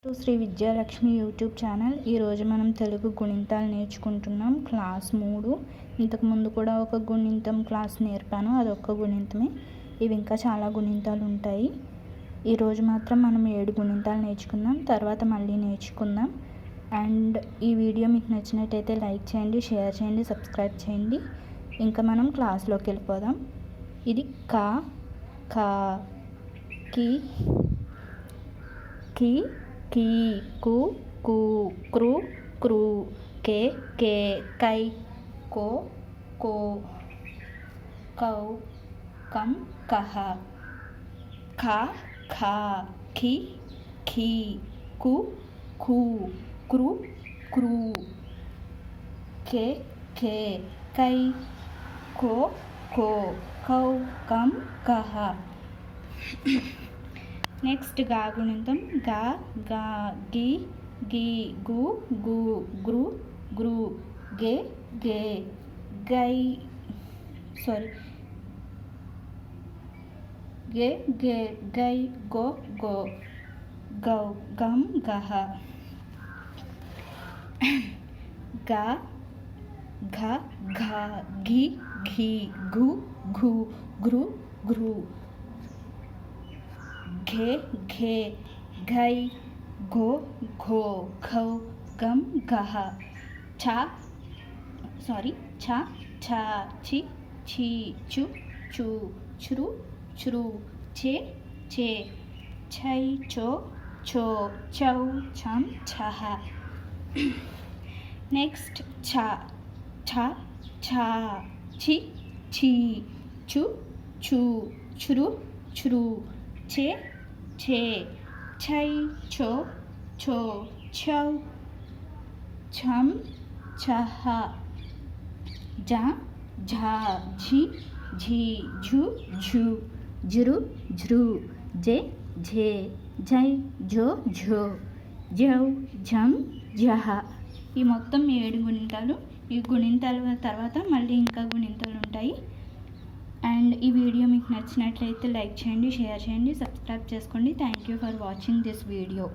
To Shri Vidyalakshmi YouTube channel. ఈరోజు మనం తెలుగు గుణింతాలు నేర్చుకుంటున్నాం. క్లాస్ 3. ఇంతకుముందు కూడా ఒక గుణింతం క్లాస్ నేర్పాను, అదొక్క గుణింతమే. ఇవి ఇంకా చాలా గుణింతాలు ఉంటాయి. ఈరోజు మాత్రం మనం 7 గుణింతాలు నేర్చుకుందాం, తర్వాత మళ్ళీ నేర్చుకుందాం. అండ్ ఈ వీడియో మీకు నచ్చినట్టయితే లైక్ చేయండి, షేర్ చేయండి, సబ్స్క్రైబ్ చేయండి. ఇంకా మనం క్లాస్లోకి వెళ్ళిపోదాం. ఇది కా, కా, కి, కి, కీ, కు, కు, క్రు, క్రు, కే, కే, కై, కో, కో, కౌ, కం, కహ, ఖ, ఖ, ఖి, ఖీ, కు, ఖు, క్రు, క్రూ, కే, ఖే, కై, కో, కో, కౌ, కం, కహ. నెక్స్ట్ గా గుణింతం. గా, గా, గి, గి, గు, గు, గ్రు, గ్రు, గే, గే, గై, గే, గే, గై, గో, గో, గౌ, గం, గహ. గా, ఘ, ఘ, ఘి, ఘీ, ఘు, ఘు, గ్రు, గ్రు, ఘే, ఘే, ఘై, ఘో, ఘో, ఘౌ, గం, గహ. ఛ, ఛ, చి, ఛీ, చు, చు, చ్రు, చ్రు, ఛే, ఛే, ఛై, చో, ఛో, చౌ, ఛం, ఛహ. నెక్స్ట్ ఛ, ఛ, ఛ, చి, ఛీ, చు, ఛు, చ్రు, చ్రు, ఛే, ఛే, ఛై, ఛో, ఛో, ఛౌ, ఛం, ఛహ. జ, ఝ, ఝి, ఝీ, ఝు, ఝు, ఝృ, ఝృ, జె, ఝే, ఝై, ఝో, ఝో, ఝౌ, ఝం, ఝహ. ఈ మొత్తం 7 గుణింతాలు. ఈ గుణింతాల తర్వాత మళ్ళీ ఇంకా గుణింతాలు ఉంటాయి. అండ్ ఈ వీడియో మీకు నచ్చినట్లయితే లైక్ చేయండి, షేర్ చేయండి, సబ్స్క్రైబ్ చేసుకోండి. Thank you for watching this video.